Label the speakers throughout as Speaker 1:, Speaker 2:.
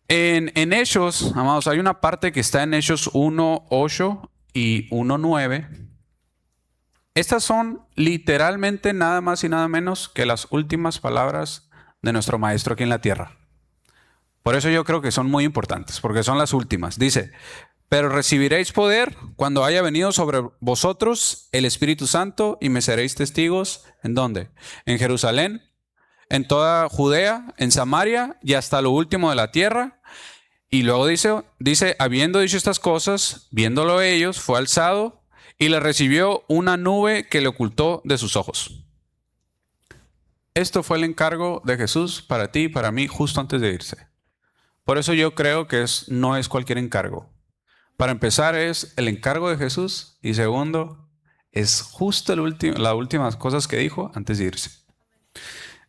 Speaker 1: En Hechos, amados, hay una parte que está en Hechos 1:8 y 1:9. Estas son literalmente nada más y nada menos que las últimas palabras de nuestro Maestro aquí en la tierra. Por eso yo creo que son muy importantes, porque son las últimas. Dice, pero recibiréis poder cuando haya venido sobre vosotros el Espíritu Santo y me seréis testigos. ¿En dónde? En Jerusalén, en toda Judea, en Samaria y hasta lo último de la tierra. Y luego dice, habiendo dicho estas cosas, viéndolo ellos, fue alzado y le recibió una nube que le ocultó de sus ojos. Esto fue el encargo de Jesús para ti y para mí justo antes de irse. Por eso yo creo que no es cualquier encargo. Para empezar es el encargo de Jesús y segundo es justo las últimas cosas que dijo antes de irse.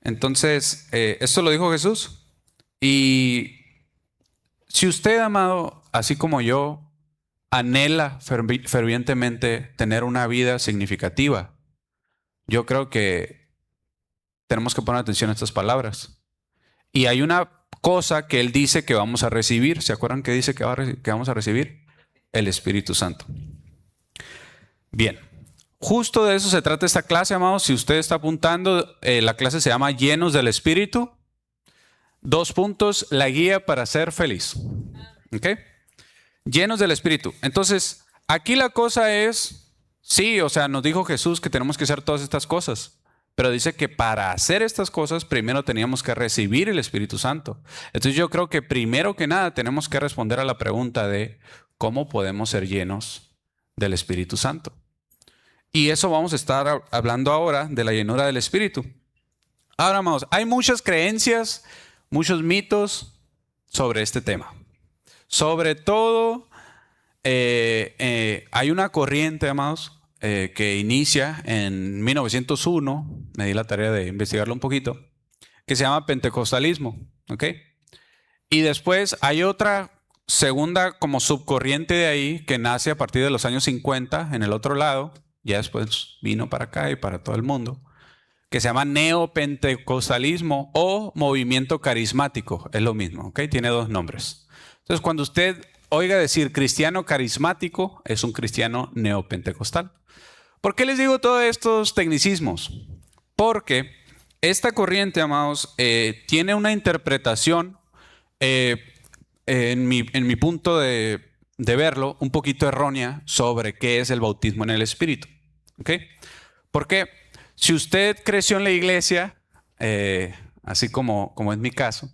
Speaker 1: Entonces, esto lo dijo Jesús y si usted, amado, así como yo, anhela fervientemente tener una vida significativa, yo creo que tenemos que poner atención a estas palabras. Y hay una cosa que Él dice que vamos a recibir. ¿Se acuerdan que dice que vamos a recibir? El Espíritu Santo. Bien, justo de eso se trata esta clase, amados. Si usted está apuntando, la clase se llama Llenos del Espíritu. 2 puntos, la guía para ser feliz. ¿Ok? Llenos del Espíritu. Entonces, aquí la cosa es, sí, o sea, nos dijo Jesús que tenemos que hacer todas estas cosas. Pero dice que para hacer estas cosas, primero teníamos que recibir el Espíritu Santo. Entonces yo creo que primero que nada tenemos que responder a la pregunta de cómo podemos ser llenos del Espíritu Santo. Y eso vamos a estar hablando ahora de la llenura del Espíritu. Ahora, amados, hay muchas creencias, muchos mitos sobre este tema. Sobre todo, hay una corriente, amados, que inicia en 1901, me di la tarea de investigarlo un poquito, que se llama pentecostalismo, ¿ok? Y después hay otra segunda como subcorriente de ahí que nace a partir de los años 50 en el otro lado, ya después vino para acá y para todo el mundo, que se llama neopentecostalismo o movimiento carismático, es lo mismo, ¿ok? Tiene 2 nombres. Entonces, cuando usted oiga decir cristiano carismático, es un cristiano neopentecostal. ¿Por qué les digo todos estos tecnicismos? Porque esta corriente, amados, tiene una interpretación, en mi punto de verlo, un poquito errónea sobre qué es el bautismo en el Espíritu. ¿Ok? Porque si usted creció en la iglesia, así como es mi caso,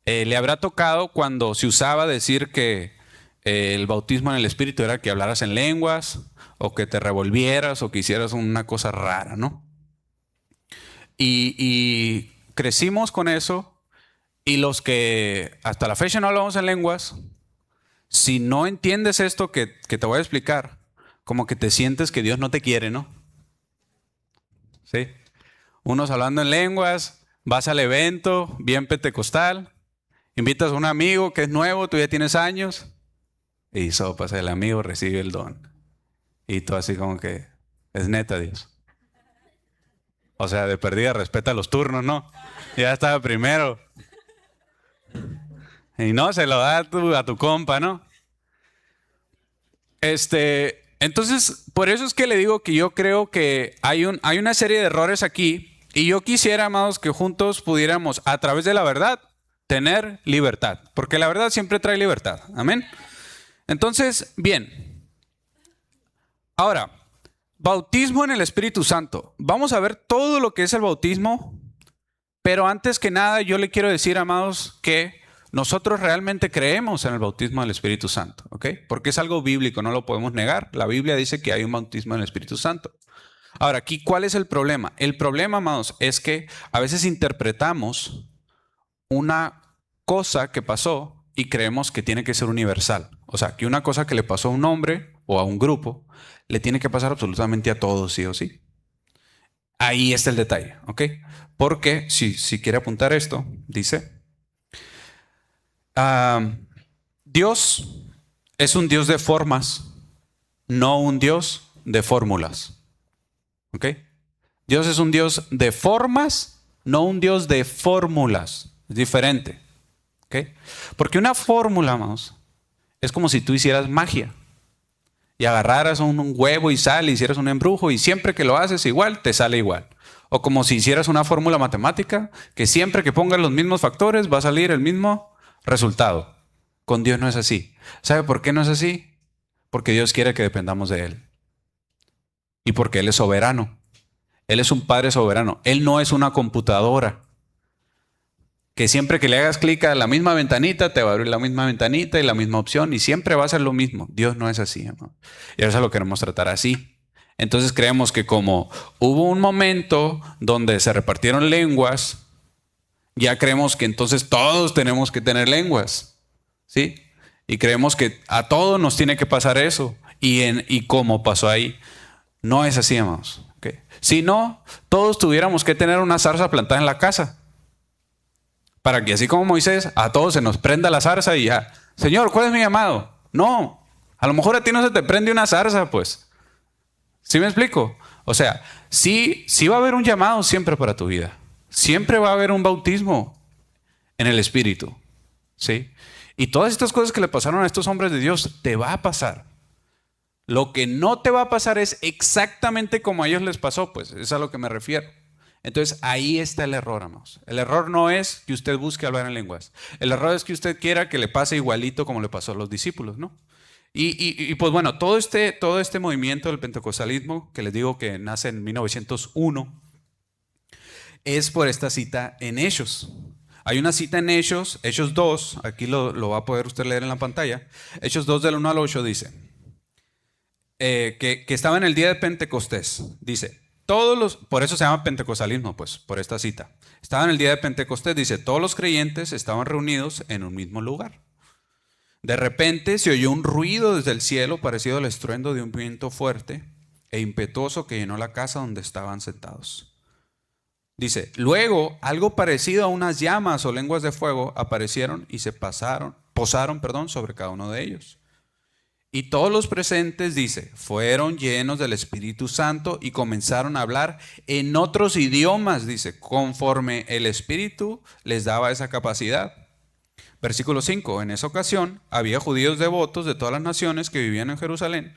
Speaker 1: le habrá tocado cuando se usaba decir que el bautismo en el Espíritu era que hablaras en lenguas, o que te revolvieras, o que hicieras una cosa rara, ¿no? Y crecimos con eso, y los que hasta la fecha no hablamos en lenguas, si no entiendes esto que te voy a explicar, como que te sientes que Dios no te quiere, ¿no? ¿Sí? Unos hablando en lenguas, vas al evento, bien pentecostal, invitas a un amigo que es nuevo, tú ya tienes años, y sopas, el amigo recibe el don. Y tú así como que, es neta, Dios. O sea, de perdida respeta los turnos, ¿no? Ya estaba primero. Y no, se lo da a tu compa, ¿no? Entonces, por eso es que le digo que yo creo que hay una serie de errores aquí. Y yo quisiera, amados, que juntos pudiéramos, a través de la verdad, tener libertad. Porque la verdad siempre trae libertad. Amén. Entonces, bien. Ahora, bautismo en el Espíritu Santo. Vamos a ver todo lo que es el bautismo. Pero antes que nada, yo le quiero decir, amados, que nosotros realmente creemos en el bautismo del Espíritu Santo, ¿ok? Porque es algo bíblico, no lo podemos negar. La Biblia dice que hay un bautismo en el Espíritu Santo. Ahora, aquí, ¿cuál es el problema? El problema, amados, es que a veces interpretamos una cosa que pasó y creemos que tiene que ser universal. O sea, que una cosa que le pasó a un hombre o a un grupo, le tiene que pasar absolutamente a todos, sí o sí. Ahí está el detalle, ¿ok? Porque, si quiere apuntar esto, dice... Dios es un Dios de formas, no un Dios de fórmulas. ¿Ok? Dios es un Dios de formas, no un Dios de fórmulas. Es diferente. ¿Ok? Porque una fórmula, amados, es como si tú hicieras magia y agarraras un huevo y sal y hicieras un embrujo y siempre que lo haces igual, te sale igual. O como si hicieras una fórmula matemática que siempre que pongas los mismos factores va a salir el mismo resultado. Con Dios no es así. ¿Sabe por qué no es así? Porque Dios quiere que dependamos de Él. Y porque Él es soberano. Él es un Padre soberano. Él no es una computadora que siempre que le hagas clic a la misma ventanita, te va a abrir la misma ventanita y la misma opción y siempre va a ser lo mismo. Dios no es así, hermano. Y eso lo queremos tratar así. Entonces creemos que como hubo un momento donde se repartieron lenguas, ya creemos que entonces todos tenemos que tener lenguas, ¿sí? Y creemos que a todos nos tiene que pasar eso. Y como pasó ahí, no es así, hermanos. ¿Okay? Si no, todos tuviéramos que tener una zarza plantada en la casa. Para que así como Moisés, a todos se nos prenda la zarza y ya, Señor, ¿cuál es mi llamado? No, a lo mejor a ti no se te prende una zarza, pues. ¿Sí me explico? O sea, sí va a haber un llamado siempre para tu vida. Siempre va a haber un bautismo en el Espíritu. ¿Sí? Y todas estas cosas que le pasaron a estos hombres de Dios, te va a pasar. Lo que no te va a pasar es exactamente como a ellos les pasó, pues. Es a lo que me refiero. Entonces ahí está el error, amados. El error no es que usted busque hablar en lenguas. El error es que usted quiera que le pase igualito como le pasó a los discípulos, ¿no? Y pues bueno, todo este movimiento del pentecostalismo, que les digo que nace en 1901, es por esta cita en Hechos. Hay una cita en Hechos 2, aquí lo va a poder usted leer en la pantalla. Hechos 2 del 1 al 8 dice, que estaba en el día de Pentecostés. Dice, por eso se llama pentecostalismo, pues, por esta cita. Estaba en el día de Pentecostés, dice, todos los creyentes estaban reunidos en un mismo lugar. De repente se oyó un ruido desde el cielo parecido al estruendo de un viento fuerte e impetuoso que llenó la casa donde estaban sentados. Dice, luego algo parecido a unas llamas o lenguas de fuego aparecieron y se posaron, sobre cada uno de ellos. Y todos los presentes, dice, fueron llenos del Espíritu Santo y comenzaron a hablar en otros idiomas, dice, conforme el Espíritu les daba esa capacidad. Versículo 5, en esa ocasión había judíos devotos de todas las naciones que vivían en Jerusalén.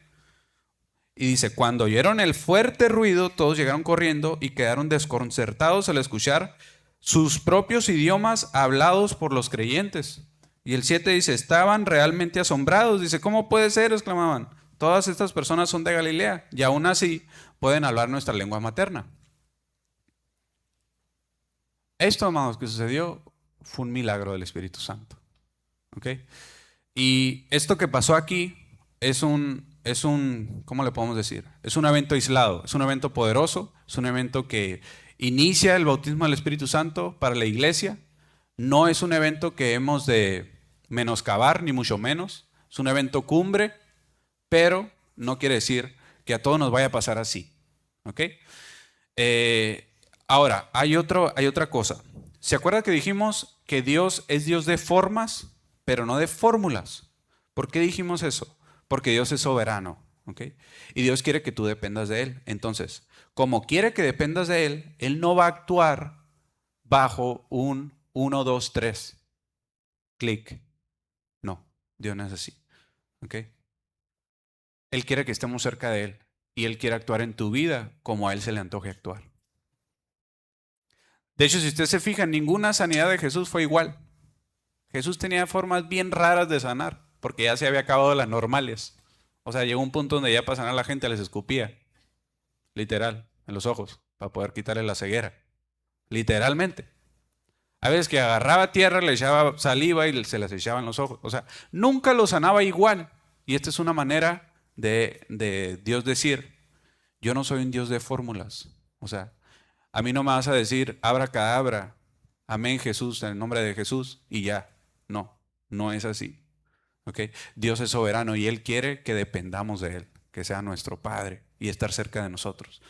Speaker 1: Y dice, cuando oyeron el fuerte ruido, todos llegaron corriendo y quedaron desconcertados al escuchar sus propios idiomas hablados por los creyentes. Y el 7 dice, estaban realmente asombrados. Dice, ¿cómo puede ser? Exclamaban. Todas estas personas son de Galilea y aún así pueden hablar nuestra lengua materna. Esto, amados, que sucedió fue un milagro del Espíritu Santo. ¿Ok? Y esto que pasó aquí es un, ¿cómo le podemos decir? Es un evento aislado, es un evento poderoso, es un evento que inicia el bautismo del Espíritu Santo para la iglesia. No es un evento que hemos de menoscabar, ni mucho menos. Es un evento cumbre, pero no quiere decir que a todos nos vaya a pasar así. ¿Ok? Ahora, hay otra cosa. ¿Se acuerda que dijimos que Dios es Dios de formas, pero no de fórmulas? ¿Por qué dijimos eso? Porque Dios es soberano. ¿Ok? Y Dios quiere que tú dependas de Él. Entonces, como quiere que dependas de Él, Él no va a actuar bajo un 1, 2, 3. Clic. No, Dios no es así. ¿Ok? Él quiere que estemos cerca de Él y Él quiere actuar en tu vida como a Él se le antoje actuar. De hecho, si usted se fija, ninguna sanidad de Jesús fue igual. Jesús tenía formas bien raras de sanar porque ya se había acabado las normales. O sea, llegó un punto donde ya para sanar a la gente les escupía, literal, en los ojos, para poder quitarle la ceguera. Literalmente. A veces que agarraba tierra, le echaba saliva y se las echaba en los ojos. O sea, nunca lo sanaba igual. Y esta es una manera de Dios decir, yo no soy un Dios de fórmulas. O sea, a mí no me vas a decir, abracadabra, amén Jesús, en el nombre de Jesús, y ya. No, no es así. ¿Okay? Dios es soberano y Él quiere que dependamos de Él, que sea nuestro Padre y estar cerca de nosotros.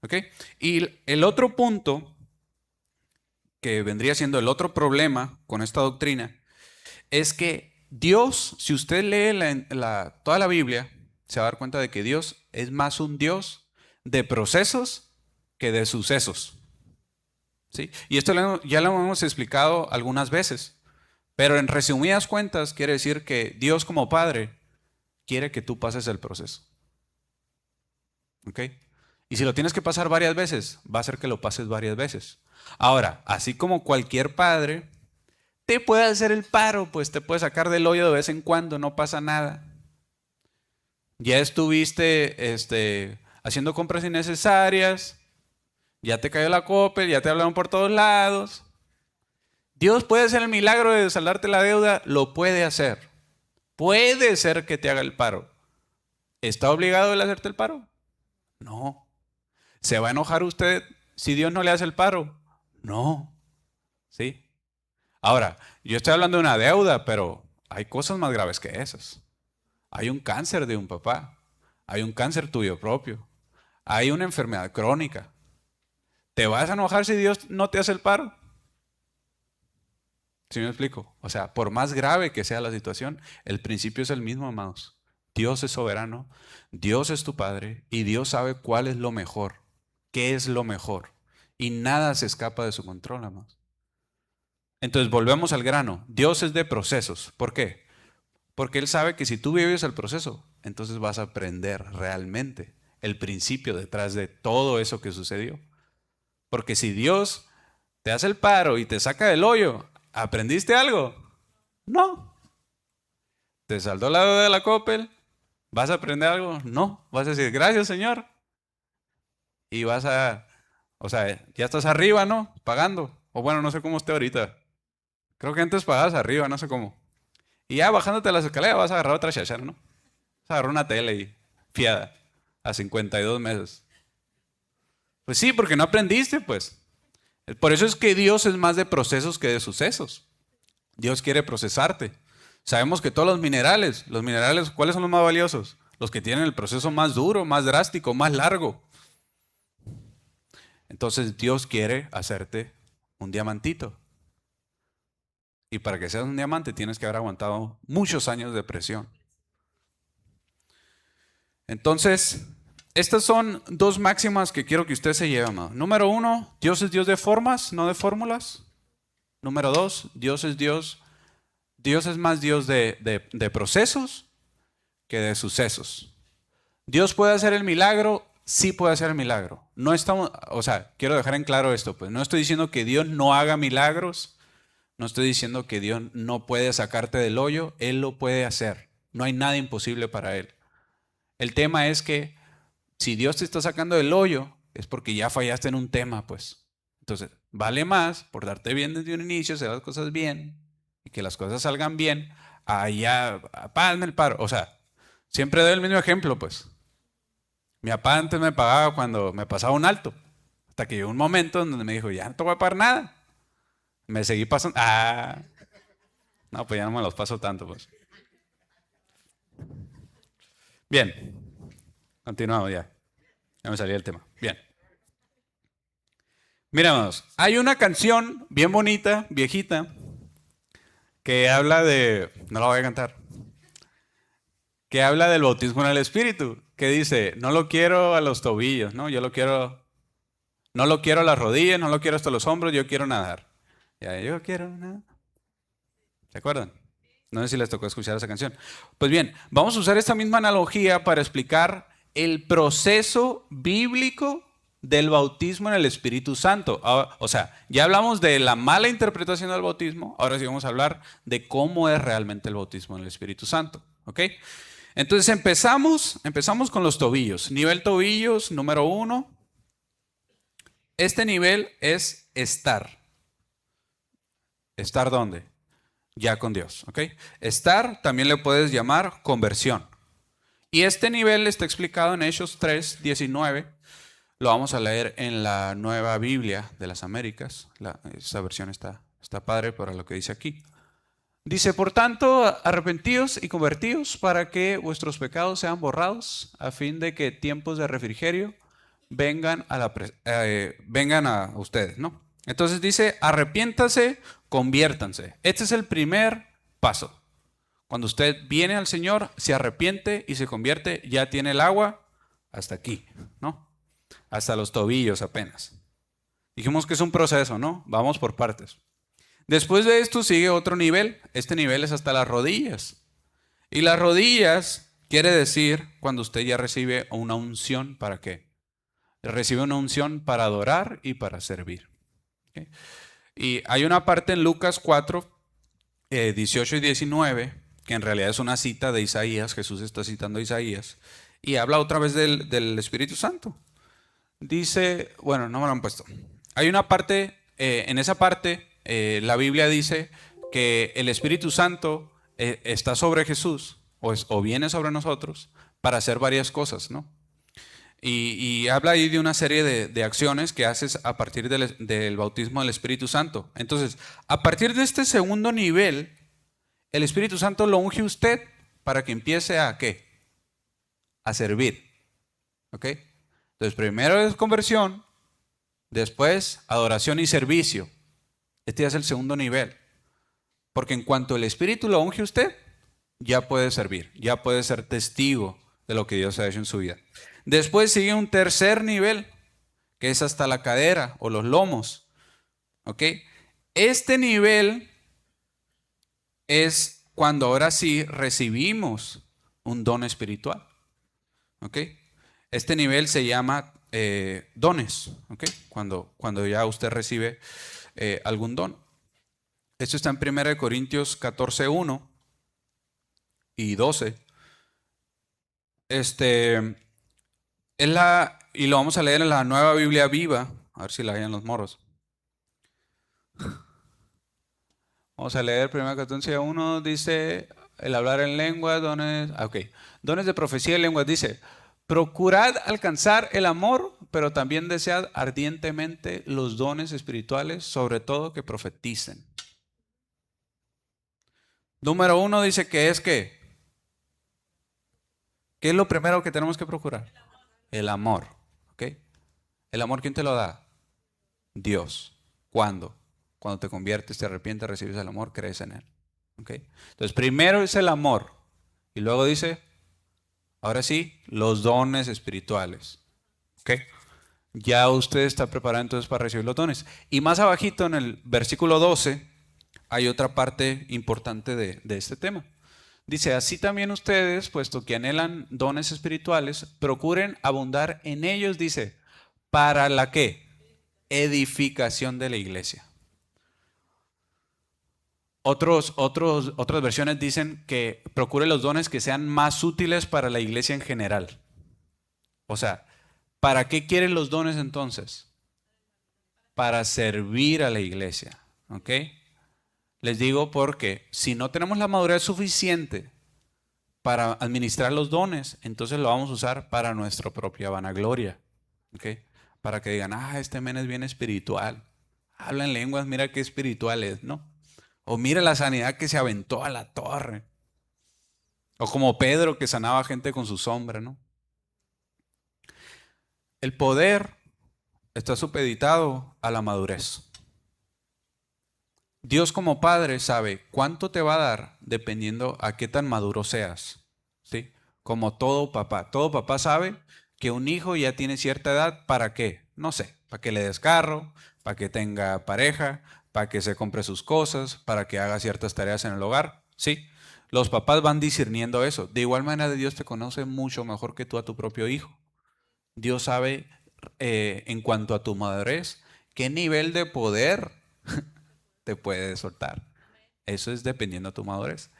Speaker 1: ¿Okay? Y el otro punto, que vendría siendo el otro problema con esta doctrina, es que Dios, si usted lee toda la Biblia, se va a dar cuenta de que Dios es más un Dios de procesos que de sucesos. ¿Sí? Y esto ya lo hemos explicado algunas veces, Pero en resumidas cuentas quiere decir que Dios como Padre quiere que tú pases el proceso. ¿Ok? Y si lo tienes que pasar varias veces, va a ser que lo pases varias veces. Ahora, así como cualquier padre, te puede hacer el paro, pues te puede sacar del hoyo de vez en cuando, no pasa nada. Ya estuviste haciendo compras innecesarias, ya te cayó la Coppel, ya te hablaron por todos lados. Dios puede hacer el milagro de saldarte la deuda, lo puede hacer. Puede ser que te haga el paro. ¿Está obligado él a hacerte el paro? No. ¿Se va a enojar usted si Dios no le hace el paro? No. ¿Sí? Ahora, yo estoy hablando de una deuda, pero hay cosas más graves que esas. Hay un cáncer de un papá. Hay un cáncer tuyo propio. Hay una enfermedad crónica. ¿Te vas a enojar si Dios no te hace el paro? ¿Sí me explico? O sea, por más grave que sea la situación, el principio es el mismo, amados. Dios es soberano, Dios es tu Padre y Dios sabe cuál es lo mejor, qué es lo mejor. Y nada se escapa de su control, amados. Entonces, volvemos al grano. Dios es de procesos. ¿Por qué? Porque Él sabe que si tú vives el proceso, entonces vas a aprender realmente el principio detrás de todo eso que sucedió. Porque si Dios te hace el paro y te saca del hoyo, ¿aprendiste algo? No. ¿Te saldó la deuda de la Coppel? ¿Vas a aprender algo? No. Vas a decir, gracias, Señor. Y vas a, o sea, ya estás arriba, ¿no? Pagando. O bueno, no sé cómo esté ahorita. Creo que antes pagabas arriba, no sé cómo. Y ya bajándote las escaleras vas a agarrar otra chachara, ¿no? Vas a agarrar una tele y fiada a 52 meses. Pues sí, porque no aprendiste, pues. Por eso es que Dios es más de procesos que de sucesos. Dios quiere procesarte. Sabemos que todos los minerales, ¿cuáles son los más valiosos? Los que tienen el proceso más duro, más drástico, más largo. Entonces Dios quiere hacerte un diamantito. Y para que seas un diamante tienes que haber aguantado muchos años de presión. Entonces, estas son dos máximas que quiero que usted se lleve, amado. Número uno, Dios es Dios de formas, no de fórmulas. Número dos, Dios es más Dios de procesos que de sucesos. Dios puede hacer el milagro, sí puede hacer el milagro. No estamos, o sea, quiero dejar en claro esto, pues no estoy diciendo que Dios no haga milagros, no estoy diciendo que Dios no puede sacarte del hoyo, Él lo puede hacer. No hay nada imposible para Él. El tema es que si Dios te está sacando del hoyo, es porque ya fallaste en un tema, pues. Entonces, vale más por darte bien desde un inicio, hacer las cosas bien y que las cosas salgan bien, allá, hazme el paro. O sea, siempre doy el mismo ejemplo, pues. Mi papá antes me pagaba cuando me pasaba un alto, hasta que llegó un momento en donde me dijo, ya no te voy a pagar nada. Me seguí pasando. No, pues ya no me los paso tanto, pues. Bien, continuamos ya. Ya me salí del tema. Bien. Miramos, hay una canción bien bonita, viejita, que habla de, no la voy a cantar, que habla del bautismo en el Espíritu, que dice, no lo quiero a los tobillos, ¿no? No lo quiero a las rodillas, no lo quiero hasta los hombros, yo quiero nadar. Ya, yo quiero nadar. ¿Se acuerdan? No sé si les tocó escuchar esa canción. Pues bien, vamos a usar esta misma analogía para explicar el proceso bíblico del bautismo en el Espíritu Santo. O sea, ya hablamos de la mala interpretación del bautismo, ahora sí vamos a hablar de cómo es realmente el bautismo en el Espíritu Santo. ¿Ok? Entonces empezamos con los tobillos. Nivel tobillos, número 1. Este nivel es estar. ¿Estar dónde? Ya con Dios, ¿ok? Estar también le puedes llamar conversión. Y este nivel está explicado en Hechos 3:19. Lo vamos a leer en la Nueva Biblia de las Américas. Esta versión está padre para lo que dice aquí. Dice, por tanto, arrepentíos y convertíos para que vuestros pecados sean borrados, a fin de que tiempos de refrigerio vengan a ustedes, ¿no? Entonces dice, arrepiéntase, conviértanse. Este es el primer paso. Cuando usted viene al Señor, se arrepiente y se convierte, ya tiene el agua hasta aquí, ¿no? Hasta los tobillos apenas. Dijimos que es un proceso, ¿no? Vamos por partes. Después de esto sigue otro nivel. Este nivel es hasta las rodillas. Y las rodillas quiere decir cuando usted ya recibe una unción, ¿para qué? Recibe una unción para adorar y para servir. ¿Okay? Y hay una parte en Lucas 4, 18 y 19, que en realidad es una cita de Isaías. Jesús está citando a Isaías. Y habla otra vez del Espíritu Santo. Dice, bueno, no me lo han puesto. Hay una parte, en esa parte, la Biblia dice que el Espíritu Santo está sobre Jesús o viene sobre nosotros para hacer varias cosas, ¿no? Y habla ahí de una serie de acciones que haces a partir del bautismo del Espíritu Santo. Entonces, a partir de este segundo nivel, el Espíritu Santo lo unge usted para que empiece a ¿qué? A servir. ¿Ok? Entonces, primero es conversión, después adoración y servicio. Este ya es el segundo nivel. Porque en cuanto el Espíritu lo unge usted, ya puede servir, ya puede ser testigo de lo que Dios ha hecho en su vida. Después sigue un tercer nivel, que es hasta la cadera o los lomos. ¿Ok? Este nivel es cuando ahora sí recibimos un don espiritual. ¿Ok? Este nivel se llama dones. ¿Ok? Cuando ya usted recibe algún don. Esto está en 1 Corintios 14, 1 y 12. Y lo vamos a leer en la Nueva Biblia Viva. A ver si la hay en los moros. Vamos a leer 1 Corintios 1, dice, el hablar en lenguas, dones, dones de profecía y lenguas, dice, procurad alcanzar el amor, pero también desead ardientemente los dones espirituales, sobre todo que profeticen. Número 1 dice que es que, ¿qué es lo primero que tenemos que procurar? El amor. ¿Ok? ¿El amor quién te lo da? Dios. ¿Cuándo? Cuando te conviertes, te arrepientes, recibes el amor, crees en él. ¿Ok? Entonces, primero es el amor. Y luego dice, ahora sí, los dones espirituales. ¿Ok? Ya usted está preparado entonces para recibir los dones. Y más abajito en el versículo 12 hay otra parte importante de este tema. Dice, así también ustedes, puesto que anhelan dones espirituales, procuren abundar en ellos, dice, ¿para la qué? Edificación de la iglesia. Otras versiones dicen que procure los dones que sean más útiles para la iglesia en general. O sea, ¿para qué quieren los dones entonces? Para servir a la iglesia. ¿Ok? Les digo porque si no tenemos la madurez suficiente para administrar los dones, entonces lo vamos a usar para nuestra propia vanagloria. ¿Ok? Para que digan, este men es bien espiritual. Habla en lenguas, mira qué espiritual es, ¿no? O mira la sanidad que se aventó a la torre. O como Pedro que sanaba gente con su sombra, ¿no? El poder está supeditado a la madurez. Dios como Padre sabe cuánto te va a dar dependiendo a qué tan maduro seas. ¿Sí? Como todo papá. Todo papá sabe que un hijo ya tiene cierta edad, ¿para qué? No sé, para que le des carro, para que tenga pareja, para que se compre sus cosas, para que haga ciertas tareas en el hogar. ¿Sí? Los papás van discerniendo eso. De igual manera Dios te conoce mucho mejor que tú a tu propio hijo. Dios sabe en cuanto a tu madurez qué nivel de poder te puede soltar. Eso es dependiendo de tu madurez.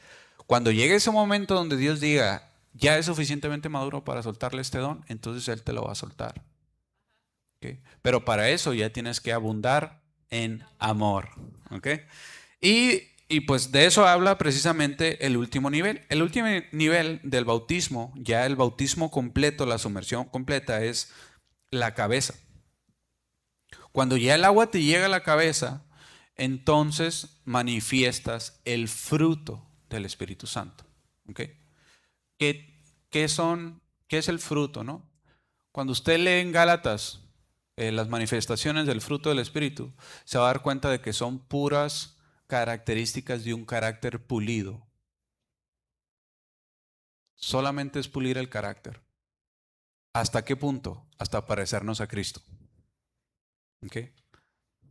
Speaker 1: Cuando llegue ese momento donde Dios diga, ya es suficientemente maduro para soltarle este don, entonces Él te lo va a soltar. ¿Okay? Pero para eso ya tienes que abundar en amor. ¿Okay? Y pues de eso habla precisamente el último nivel. El último nivel del bautismo, ya el bautismo completo, la sumersión completa, es la cabeza. Cuando ya el agua te llega a la cabeza, entonces manifiestas el fruto del Espíritu Santo. ¿Okay? ¿Qué es el fruto, no? Cuando usted lee en Gálatas las manifestaciones del fruto del Espíritu, se va a dar cuenta de que son puras características de un carácter pulido. Solamente es pulir el carácter. ¿Hasta qué punto? Hasta parecernos a Cristo. ¿Okay?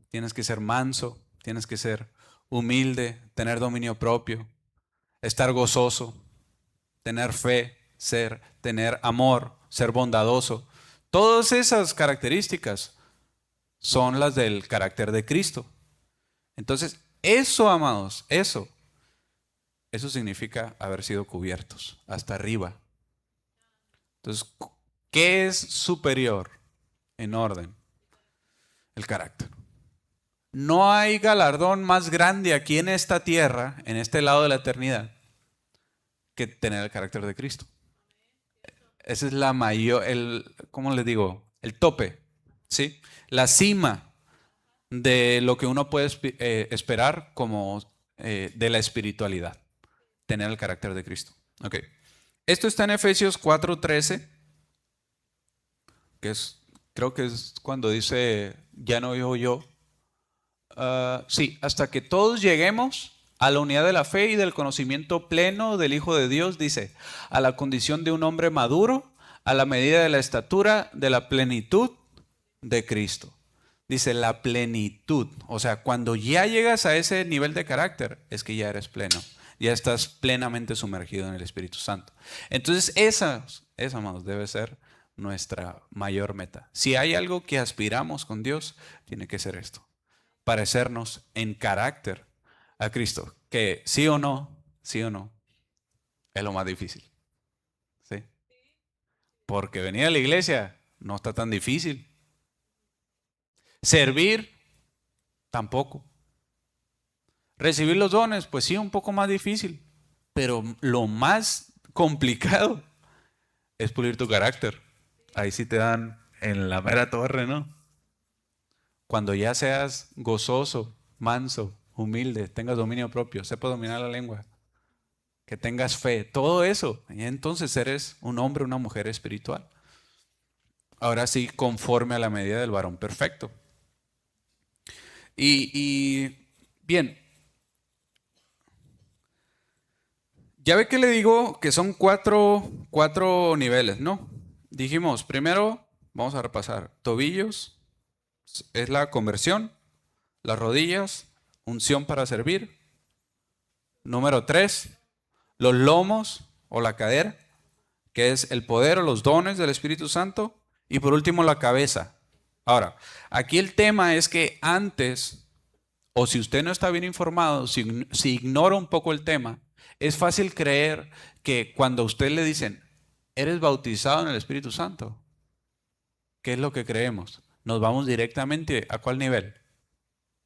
Speaker 1: Tienes que ser manso, tienes que ser humilde, tener dominio propio, estar gozoso, tener fe, tener amor, ser bondadoso. Todas esas características son las del carácter de Cristo. Entonces, eso, amados, eso significa haber sido cubiertos hasta arriba. Entonces, ¿qué es superior en orden? El carácter. No hay galardón más grande aquí en esta tierra, en este lado de la eternidad, que tener el carácter de Cristo. Esa es la mayor, ¿cómo les digo? El tope, ¿sí? La cima de lo que uno puede esperar como de la espiritualidad, tener el carácter de Cristo. Ok. Esto está en Efesios 4:13, que creo que es cuando dice, ya no vivo yo. Sí, hasta que todos lleguemos a la unidad de la fe y del conocimiento pleno del Hijo de Dios, dice, a la condición de un hombre maduro, a la medida de la estatura de la plenitud de Cristo. Dice la plenitud, o sea, cuando ya llegas a ese nivel de carácter, es que ya eres pleno, ya estás plenamente sumergido en el Espíritu Santo. Entonces esa, amados, debe ser nuestra mayor meta. Si hay algo que aspiramos con Dios, tiene que ser esto, parecernos en carácter a Cristo, que sí o no, es lo más difícil. ¿Sí? Porque venir a la iglesia no está tan difícil. Servir, tampoco. Recibir los dones, pues sí, un poco más difícil. Pero lo más complicado es pulir tu carácter. Ahí sí te dan en la mera torre, ¿no? Cuando ya seas gozoso, manso, humilde, tengas dominio propio, sepas dominar la lengua, que tengas fe, todo eso, y entonces eres un hombre, una mujer espiritual. Ahora sí, conforme a la medida del varón perfecto. Y bien, ya ve que le digo que son cuatro niveles, ¿no? Dijimos, primero, vamos a repasar, tobillos, es la conversión, las rodillas, unción para servir. Número 3, los lomos o la cadera, que es el poder o los dones del Espíritu Santo. Y por último, la cabeza. Ahora, aquí el tema es que antes, o si usted no está bien informado, si ignora un poco el tema, es fácil creer que cuando a usted le dicen, eres bautizado en el Espíritu Santo, ¿qué es lo que creemos? Nos vamos directamente ¿a cuál nivel?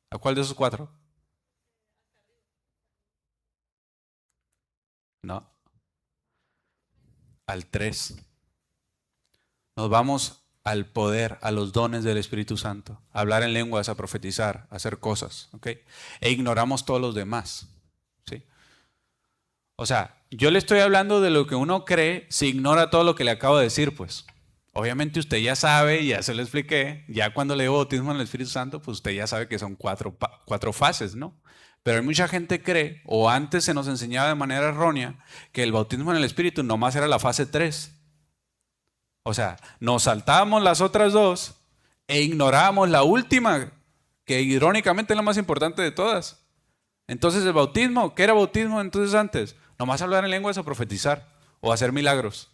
Speaker 1: ¿A cuál de esos 4? No, al 3. Nos vamos al poder, a los dones del Espíritu Santo, a hablar en lenguas, a profetizar, a hacer cosas, ¿ok? E ignoramos todos los demás, ¿sí? O sea, yo le estoy hablando de lo que uno cree si ignora todo lo que le acabo de decir, pues. Obviamente usted ya sabe, ya se lo expliqué, ya cuando le digo bautismo en el Espíritu Santo, pues usted ya sabe que son cuatro fases, ¿no? Pero hay mucha gente que cree, o antes se nos enseñaba de manera errónea, que el bautismo en el Espíritu nomás era la fase 3. O sea, nos saltábamos las otras 2 e ignorábamos la última, que irónicamente es la más importante de todas. Entonces el bautismo, ¿qué era bautismo entonces antes? Nomás hablar en lenguas o profetizar o hacer milagros.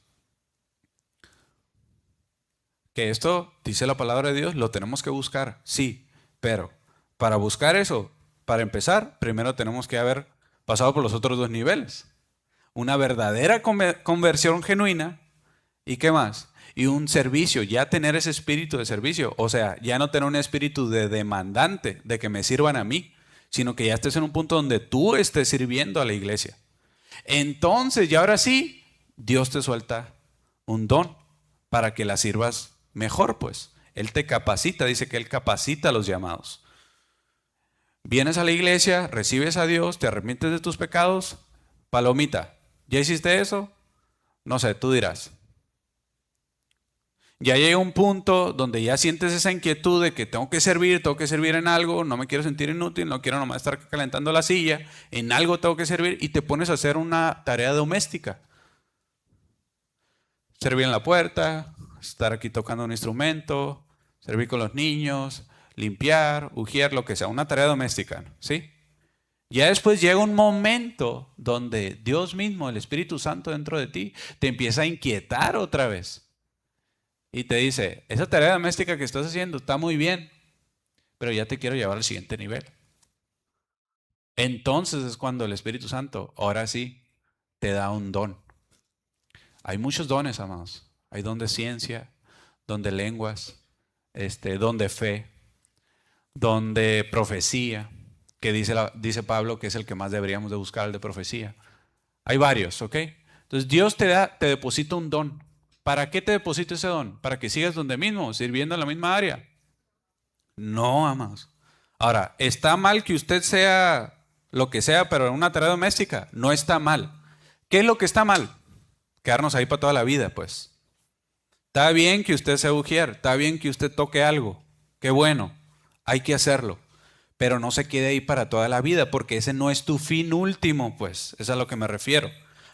Speaker 1: Que esto, dice la palabra de Dios, lo tenemos que buscar, sí, pero para buscar eso, para empezar, primero tenemos que haber pasado por los otros 2 niveles. Una verdadera conversión genuina, ¿y qué más? Y un servicio, ya tener ese espíritu de servicio, o sea, ya no tener un espíritu de demandante, de que me sirvan a mí, sino que ya estés en un punto donde tú estés sirviendo a la iglesia. Entonces, y ahora sí, Dios te suelta un don para que la sirvas mejor, pues. Él te capacita, dice que Él capacita a los llamados. Vienes a la iglesia, recibes a Dios, te arrepientes de tus pecados, palomita. ¿Ya hiciste eso? No sé, tú dirás. Ya llega un punto donde ya sientes esa inquietud de que tengo que servir en algo, no me quiero sentir inútil, no quiero nomás estar calentando la silla, en algo tengo que servir y te pones a hacer una tarea doméstica. Servir en la puerta, estar aquí tocando un instrumento, servir con los niños, limpiar, ujier, lo que sea, una tarea doméstica, ¿sí? Ya después llega un momento donde Dios mismo, el Espíritu Santo dentro de ti, te empieza a inquietar otra vez. Y te dice, esa tarea doméstica que estás haciendo está muy bien, pero ya te quiero llevar al siguiente nivel. Entonces es cuando el Espíritu Santo, ahora sí, te da un don. Hay muchos dones, amados. Hay don de ciencia, don de lenguas, don de fe, don de profecía, que dice Pablo que es el que más deberíamos de buscar, el de profecía. Hay varios, ¿ok? Entonces Dios te deposita un don. ¿Para qué te deposita ese don? ¿Para que sigas donde mismo, sirviendo en la misma área? No, amados. Ahora, ¿está mal que usted sea lo que sea, pero en una tarea doméstica? No está mal. ¿Qué es lo que está mal? Quedarnos ahí para toda la vida, pues. Está bien que usted sea ujier, está bien que usted toque algo. Qué bueno, hay que hacerlo. Pero no se quede ahí para toda la vida, porque ese no es tu fin último, pues. Es a lo que me refiero.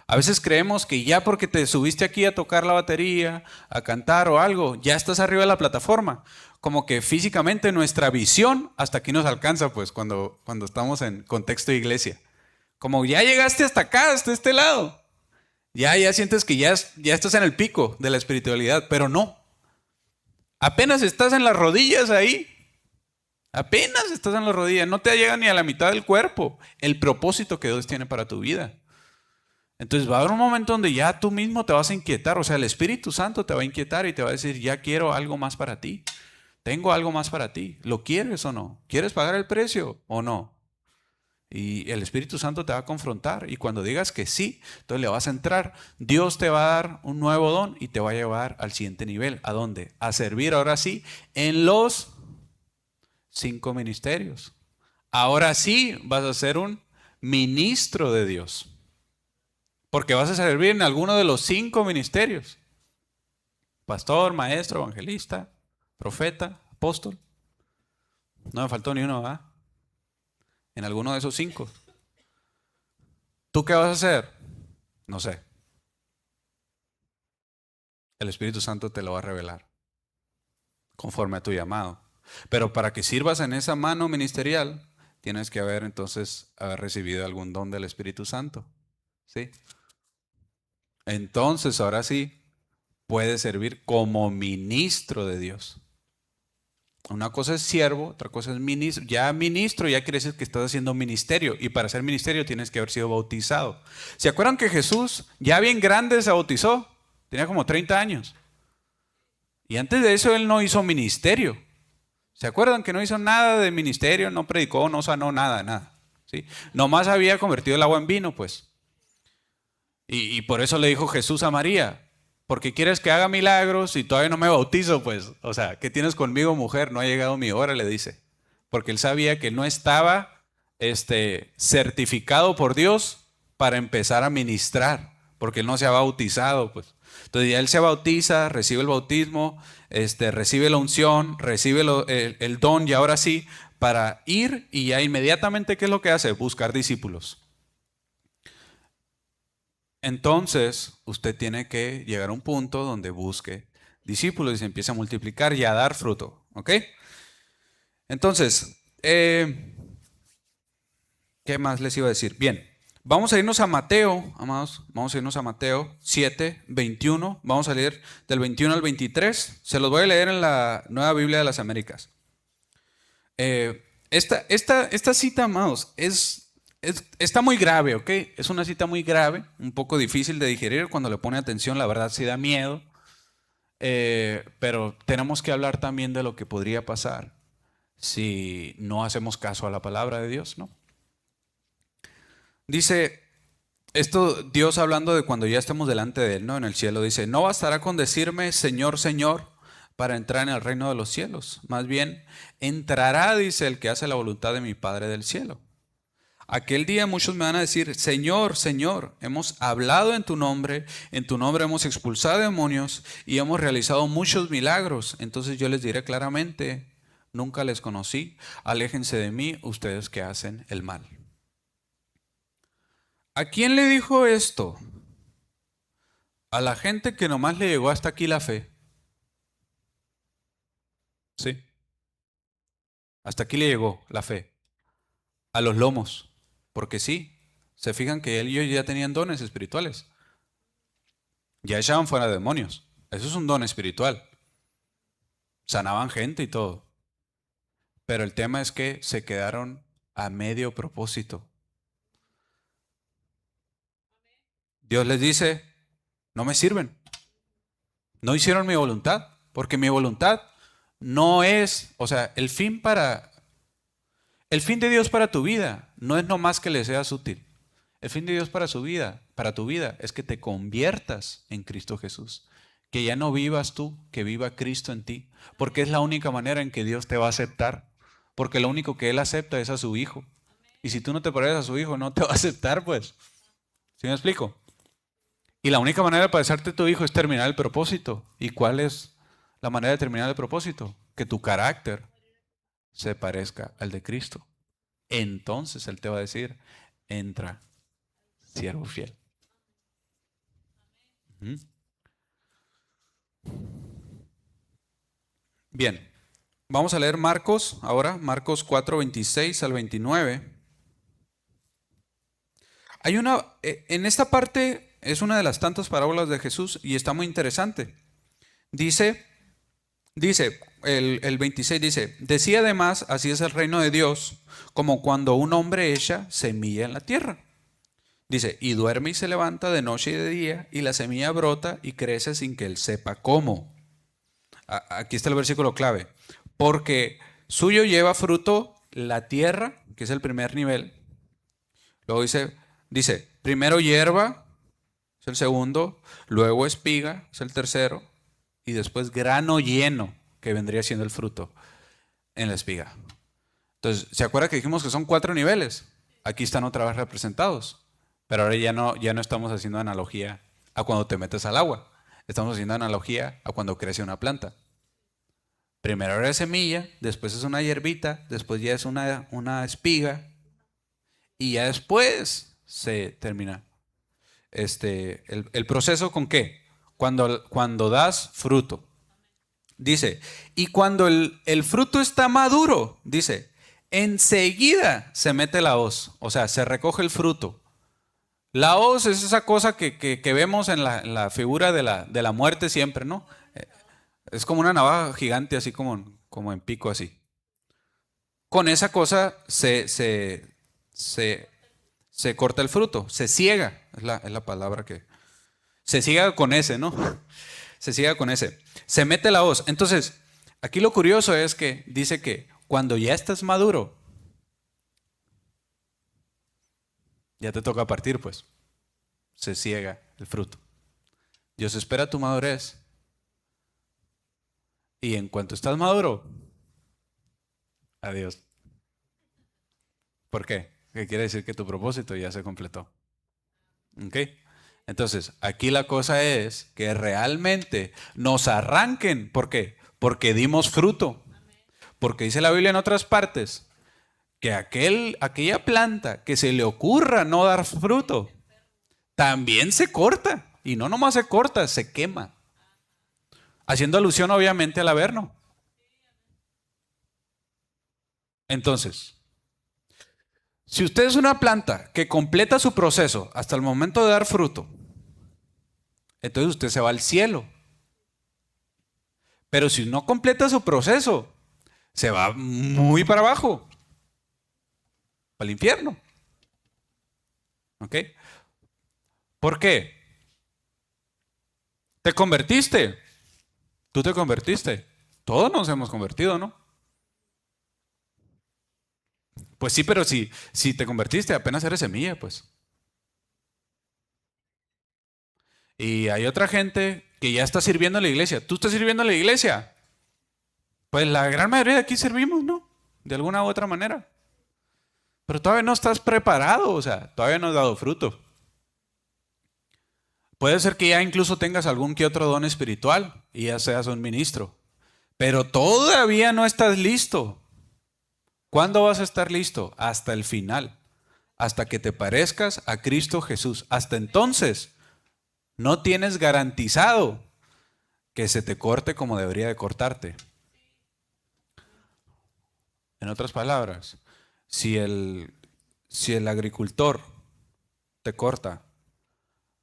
Speaker 1: A veces creemos que ya porque te subiste aquí a tocar la batería, a cantar o algo, ya estás arriba de la plataforma. Como que físicamente nuestra visión hasta aquí nos alcanza, pues, cuando estamos en contexto de iglesia. Como ya llegaste hasta acá, hasta este lado. Ya sientes que ya estás en el pico de la espiritualidad, pero no. Apenas estás en las rodillas ahí. Apenas estás en las rodillas. No te llega ni a la mitad del cuerpo el propósito que Dios tiene para tu vida. Entonces va a haber un momento donde ya tú mismo te vas a inquietar. O sea, el Espíritu Santo te va a inquietar y te va a decir, ya quiero algo más para ti. Tengo algo más para ti. ¿Lo quieres o no? ¿Quieres pagar el precio o no? Y el Espíritu Santo te va a confrontar. Y cuando digas que sí, entonces le vas a entrar. Dios te va a dar un nuevo don y te va a llevar al siguiente nivel. ¿A dónde? A servir ahora sí en los 5 ministerios. Ahora sí vas a ser un ministro de Dios. Porque vas a servir en alguno de los 5 ministerios. Pastor, maestro, evangelista, profeta, apóstol. No me faltó ni uno, ¿verdad? En alguno de esos 5. ¿Tú qué vas a hacer? No sé. El Espíritu Santo te lo va a revelar conforme a tu llamado. Pero para que sirvas en esa mano ministerial, tienes que haber recibido algún don del Espíritu Santo. ¿Sí? Entonces, ahora sí, puedes servir como ministro de Dios. Una cosa es siervo, otra cosa es ministro. Ya ministro ya quiere decir que estás haciendo ministerio. Y para ser ministerio tienes que haber sido bautizado. ¿Se acuerdan que Jesús ya bien grande se bautizó? Tenía como 30 años. Y antes de eso él no hizo ministerio. ¿Se acuerdan que no hizo nada de ministerio? No predicó, no sanó nada, nada. ¿Sí? Nomás había convertido el agua en vino, pues. Y por eso le dijo Jesús a María, porque quieres que haga milagros y todavía no me bautizo, pues. O sea, ¿qué tienes conmigo, mujer? No ha llegado mi hora, le dice. Porque él sabía que no estaba certificado por Dios para empezar a ministrar, porque él no se ha bautizado, pues. Entonces ya él se bautiza, recibe el bautismo, recibe la unción, recibe el don y ahora sí, para ir y ya inmediatamente, ¿qué es lo que hace? Buscar discípulos. Entonces, usted tiene que llegar a un punto donde busque discípulos y se empiece a multiplicar y a dar fruto. ¿Ok? Entonces, ¿qué más les iba a decir? Bien, vamos a irnos a Mateo, amados. Vamos a irnos a Mateo 7, 21. Vamos a leer del 21 al 23. Se los voy a leer en la Nueva Biblia de las Américas. Esta cita, amados, está muy grave, ¿ok? Es una cita muy grave, un poco difícil de digerir. Cuando le pone atención, la verdad sí da miedo. Pero tenemos que hablar también de lo que podría pasar si no hacemos caso a la palabra de Dios, ¿no? Dice, esto Dios hablando de cuando ya estemos delante de Él, ¿no? En el cielo, dice, no bastará con decirme, Señor, Señor, para entrar en el reino de los cielos. Más bien, entrará, dice, el que hace la voluntad de mi Padre del cielo. Aquel día muchos me van a decir, Señor, Señor, hemos hablado en tu nombre hemos expulsado demonios y hemos realizado muchos milagros. Entonces yo les diré claramente, nunca les conocí, aléjense de mí, ustedes que hacen el mal. ¿A quién le dijo esto? A la gente que nomás le llegó hasta aquí la fe. Sí, hasta aquí le llegó la fe. A los lomos. porque sí, se fijan que él y ellos ya tenían dones espirituales. Ya echaban fuera demonios. Eso es un don espiritual. Sanaban gente y todo. Pero el tema es que se quedaron a medio propósito. Dios les dice, no me sirven. No hicieron mi voluntad, porque mi voluntad no es, o sea, el fin de Dios para tu vida no es nomás que le seas útil. El fin de Dios para su vida, para tu vida, es que te conviertas en Cristo Jesús. Que ya no vivas tú, que viva Cristo en ti. Porque es la única manera en que Dios te va a aceptar. Porque lo único que Él acepta es a su Hijo. Y si tú no te pareces a su Hijo, no te va a aceptar, pues. ¿Sí me explico? Y la única manera de parecerte a tu Hijo es terminar el propósito. ¿Y cuál es la manera de terminar el propósito? Que tu carácter se parezca al de Cristo. Entonces Él te va a decir, entra, siervo fiel. Bien, vamos a leer Marcos ahora, Marcos 4, 26 al 29. En esta parte es una de las tantas parábolas de Jesús y está muy interesante. Dice el 26 dice, decía además, así es el reino de Dios, como cuando un hombre echa semilla en la tierra. Dice, y duerme y se levanta de noche y de día, y la semilla brota y crece sin que él sepa cómo. Aquí está el versículo clave. Porque suyo lleva fruto la tierra, que es el primer nivel. Luego dice, primero hierba, es el segundo, luego espiga, es el tercero, y después grano lleno, que vendría siendo el fruto en la espiga. Entonces, ¿se acuerda que dijimos que son 4 niveles? Aquí están otra vez representados. Pero ahora ya no estamos haciendo analogía a cuando te metes al agua. Estamos haciendo analogía a cuando crece una planta. Primero era semilla, después es una hierbita, después ya es una espiga y ya después se termina. El proceso ¿con qué? Cuando das fruto. Dice, y cuando el fruto está maduro, dice, enseguida se mete la hoz, o sea, se recoge el fruto. La hoz es esa cosa que vemos en la figura de la muerte siempre, ¿no? Es como una navaja gigante, así como en pico, así. Con esa cosa se corta el fruto, se ciega, es la palabra que... Se ciega con ese, ¿no? Se ciega con ese. Se mete la hoz. Entonces, aquí lo curioso es que dice que cuando ya estás maduro, ya te toca partir, pues. Se ciega el fruto. Dios espera tu madurez. Y en cuanto estás maduro, adiós. ¿Por qué? Que quiere decir que tu propósito ya se completó. ¿Ok? Entonces, aquí la cosa es que realmente nos arranquen. ¿Por qué? Porque dimos fruto. Porque dice la Biblia en otras partes que aquella planta que se le ocurra no dar fruto, también se corta. Y no nomás se corta, se quema. Haciendo alusión obviamente al Averno. Entonces, si usted es una planta que completa su proceso hasta el momento de dar fruto, entonces usted se va al cielo. Pero si no completa su proceso, se va muy para abajo, al infierno. ¿Ok? ¿Por qué? Te convertiste. Tú te convertiste. Todos nos hemos convertido, ¿no? Pues sí, pero si te convertiste, apenas eres semilla, pues. Y hay otra gente que ya está sirviendo en la iglesia. ¿Tú estás sirviendo en la iglesia? Pues la gran mayoría de aquí servimos, ¿no? De alguna u otra manera. Pero todavía no estás preparado, o sea, todavía no has dado fruto. Puede ser que ya incluso tengas algún que otro don espiritual y ya seas un ministro. Pero todavía no estás listo. ¿Cuándo vas a estar listo? Hasta el final. Hasta que te parezcas a Cristo Jesús. Hasta entonces, no tienes garantizado que se te corte como debería de cortarte. En otras palabras, si si el agricultor te corta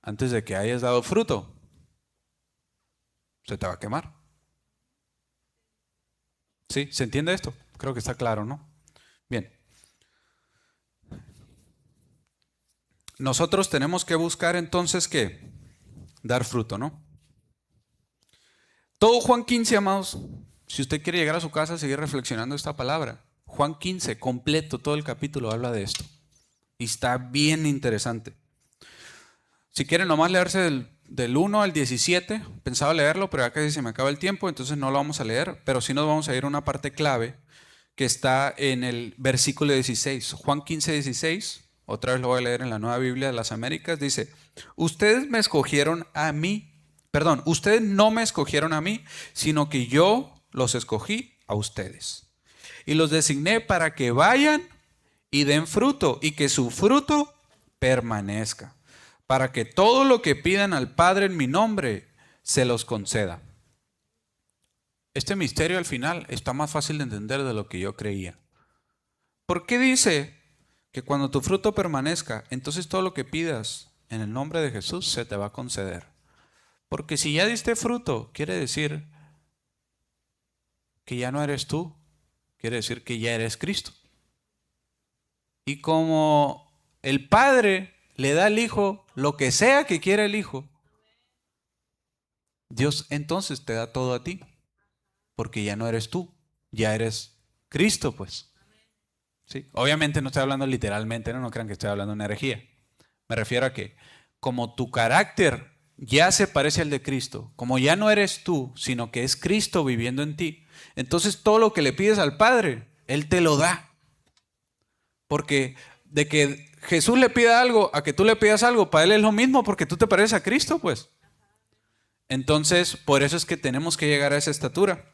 Speaker 1: antes de que hayas dado fruto, se te va a quemar. ¿Sí? ¿Se entiende esto? Creo que está claro, ¿no? Bien. Nosotros tenemos que buscar entonces ¿qué? Dar fruto, ¿no? Todo Juan 15, amados, si usted quiere llegar a su casa, seguir reflexionando esta palabra. Juan 15, completo, todo el capítulo habla de esto. Y está bien interesante. Si quieren nomás leerse del 1 al 17, pensaba leerlo, pero ya casi se me acaba el tiempo, entonces no lo vamos a leer, pero sí nos vamos a ir a una parte clave que está en el versículo 16. Juan 15, 16, otra vez lo voy a leer en la Nueva Biblia de las Américas, dice, ustedes me escogieron a mí, perdón, ustedes no me escogieron a mí, sino que yo los escogí a ustedes. Y los designé para que vayan y den fruto, y que su fruto permanezca, para que todo lo que pidan al Padre en mi nombre se los conceda. Este misterio al final está más fácil de entender de lo que yo creía. ¿Por qué dice que cuando tu fruto permanezca, entonces todo lo que pidas en el nombre de Jesús se te va a conceder? Porque si ya diste fruto, quiere decir que ya no eres tú, quiere decir que ya eres Cristo. Y como el Padre le da al Hijo lo que sea que quiera el Hijo, Dios entonces te da todo a ti, porque ya no eres tú, ya eres Cristo, pues. ¿Sí? Obviamente no estoy hablando literalmente, no crean que estoy hablando de una herejía. Me refiero a que como tu carácter ya se parece al de Cristo, como ya no eres tú, sino que es Cristo viviendo en ti, entonces todo lo que le pides al Padre, Él te lo da. Porque de que Jesús le pida algo a que tú le pidas algo, para Él es lo mismo porque tú te pareces a Cristo, pues. Entonces, por eso es que tenemos que llegar a esa estatura.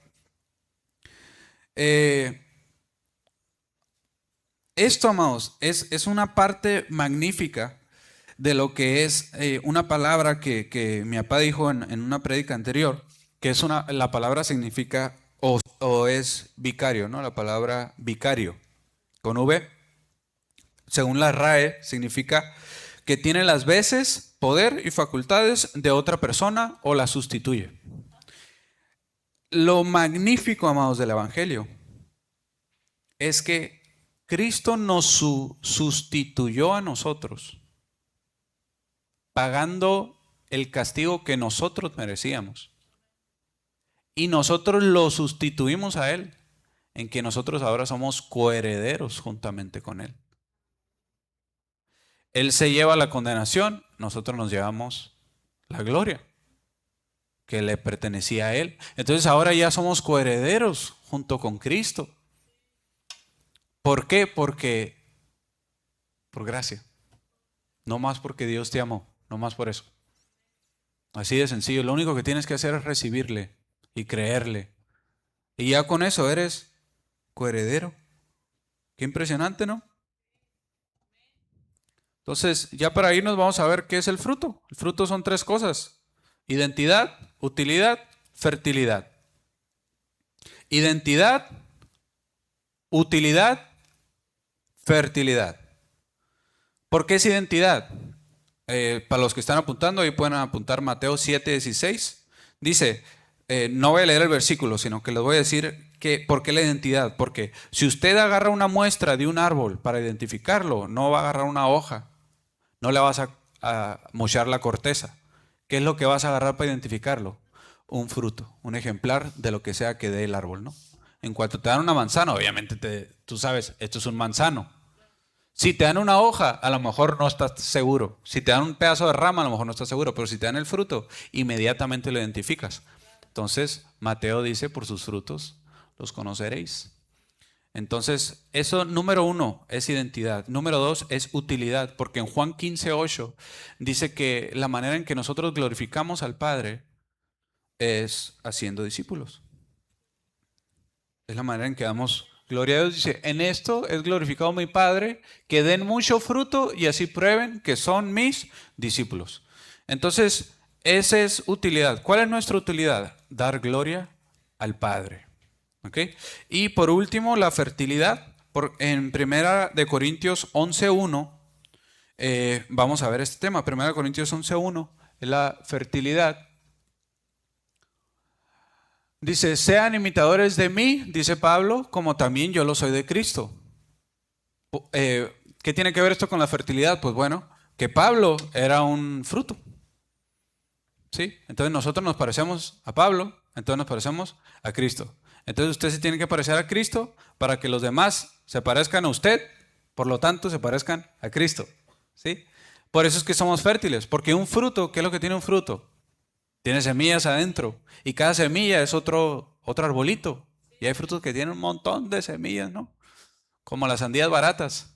Speaker 1: Esto, amados, es una parte magnífica de lo que es una palabra que mi papá dijo en una prédica anterior, que es la palabra significa o es vicario, ¿no? La palabra vicario, con V, según la RAE, significa que tiene las veces, poder y facultades de otra persona o la sustituye. Lo magnífico, amados, del Evangelio es que Cristo nos sustituyó a nosotros, pagando el castigo que nosotros merecíamos. Y nosotros lo sustituimos a Él, en que nosotros ahora somos coherederos juntamente con Él. Él se lleva la condenación, nosotros nos llevamos la gloria que le pertenecía a Él. Entonces ahora ya somos coherederos junto con Cristo. ¿Por qué? Porque por gracia. No más porque Dios te amó, no más por eso. Así de sencillo. Lo único que tienes que hacer es recibirle y creerle. Y ya con eso eres coheredero. Qué impresionante, ¿no? Entonces, ya para irnos vamos a ver qué es el fruto. El fruto son tres cosas: identidad, utilidad, fertilidad. Identidad, utilidad, fertilidad. ¿Por qué es identidad? Para los que están apuntando, ahí pueden apuntar Mateo 7:16. Dice, no voy a leer el versículo, sino que les voy a decir ¿por qué la identidad? Porque si usted agarra una muestra de un árbol para identificarlo, no va a agarrar una hoja, no le vas a mochar la corteza. ¿Qué es lo que vas a agarrar para identificarlo? Un fruto, un ejemplar de lo que sea que dé el árbol, ¿no? En cuanto te dan una manzana, obviamente tú sabes, esto es un manzano. Si te dan una hoja, a lo mejor no estás seguro. Si te dan un pedazo de rama, a lo mejor no estás seguro. Pero si te dan el fruto, inmediatamente lo identificas. Entonces, Mateo dice, por sus frutos los conoceréis. Entonces, eso número 1 es identidad. Número 2 es utilidad. Porque en Juan 15:8 dice que la manera en que nosotros glorificamos al Padre es haciendo discípulos. Es la manera en que damos gloria a Dios. Dice, en esto es glorificado mi Padre, que den mucho fruto y así prueben que son mis discípulos. Entonces, esa es utilidad. ¿Cuál es nuestra utilidad? Dar gloria al Padre. ¿Okay? Y por último, la fertilidad. En Primera de Corintios 11:1 vamos a ver este tema. Primera de Corintios 11:1 es la fertilidad. Dice, sean imitadores de mí, dice Pablo, como también yo lo soy de Cristo. ¿Qué tiene que ver esto con la fertilidad? Pues bueno, que Pablo era un fruto. ¿Sí? Entonces nosotros nos parecemos a Pablo, entonces nos parecemos a Cristo. Entonces usted se tiene que parecer a Cristo para que los demás se parezcan a usted, por lo tanto se parezcan a Cristo. ¿Sí? Por eso es que somos fértiles, porque un fruto, ¿qué es lo que tiene un fruto? Tiene semillas adentro y cada semilla es otro arbolito. Y hay frutos que tienen un montón de semillas, ¿no? Como las sandías baratas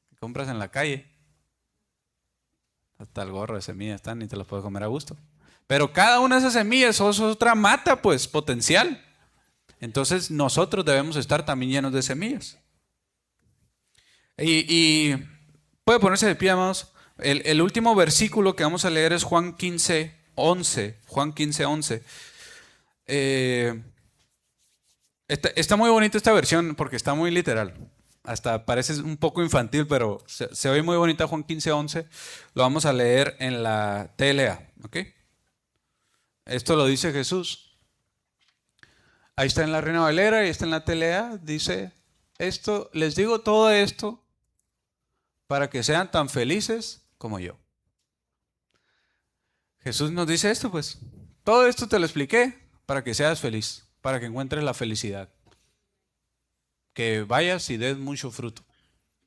Speaker 1: que compras en la calle. Hasta el gorro de semillas están y te los puedes comer a gusto. Pero cada una de esas semillas es otra mata, pues, potencial. Entonces nosotros debemos estar también llenos de semillas. Y puede ponerse de pie, amados. El último versículo que vamos a leer es Juan 15:11. Juan 15:11. Está muy bonita esta versión porque está muy literal. Hasta parece un poco infantil, pero se oye muy bonita Juan 15:11. Lo vamos a leer en la TLA. ¿Ok? Esto lo dice Jesús. Ahí está en la Reina Valera y está en la TLA. Dice, les digo todo esto para que sean tan felices como yo. Jesús nos dice esto, pues. Todo esto te lo expliqué para que seas feliz, para que encuentres la felicidad. Que vayas y des mucho fruto.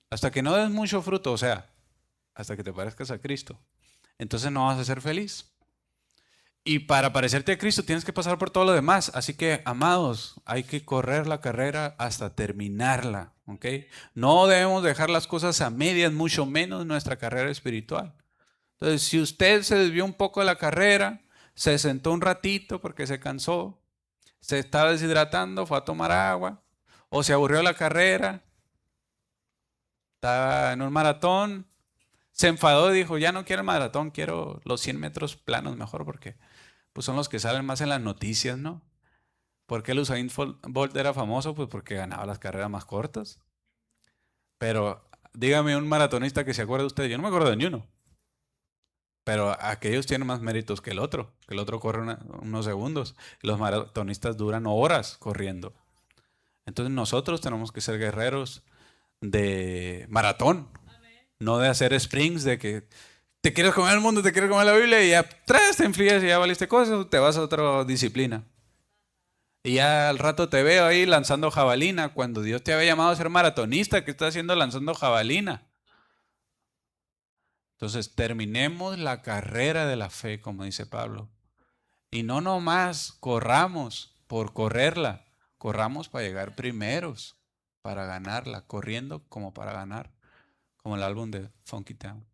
Speaker 1: Hasta que no des mucho fruto, o sea, hasta que te parezcas a Cristo, entonces no vas a ser feliz. Y para parecerte a Cristo tienes que pasar por todo lo demás. Así que, amados, hay que correr la carrera hasta terminarla. ¿Ok? No debemos dejar las cosas a medias, mucho menos nuestra carrera espiritual. Entonces, si usted se desvió un poco de la carrera, se sentó un ratito porque se cansó, se estaba deshidratando, fue a tomar agua, o se aburrió de la carrera, estaba en un maratón, se enfadó y dijo, ya no quiero el maratón, quiero los 100 metros planos mejor porque pues son los que salen más en las noticias, ¿no? ¿Por qué el Usain Bolt era famoso? Pues porque ganaba las carreras más cortas. Pero dígame un maratonista que se acuerde de usted, yo no me acuerdo de ni uno. Pero aquellos tienen más méritos que el otro corre unos segundos. Los maratonistas duran horas corriendo. Entonces nosotros tenemos que ser guerreros de maratón, no de hacer sprints, de que te quieres comer el mundo, te quieres comer la Biblia y ya te enfrías y ya valiste cosas, te vas a otra disciplina. Y ya al rato te veo ahí lanzando jabalina, cuando Dios te había llamado a ser maratonista, ¿qué estás haciendo lanzando jabalina? Entonces terminemos la carrera de la fe, como dice Pablo. Y no nomás corramos por correrla, corramos para llegar primeros, para ganarla, corriendo como para ganar, como el álbum de Funky Town.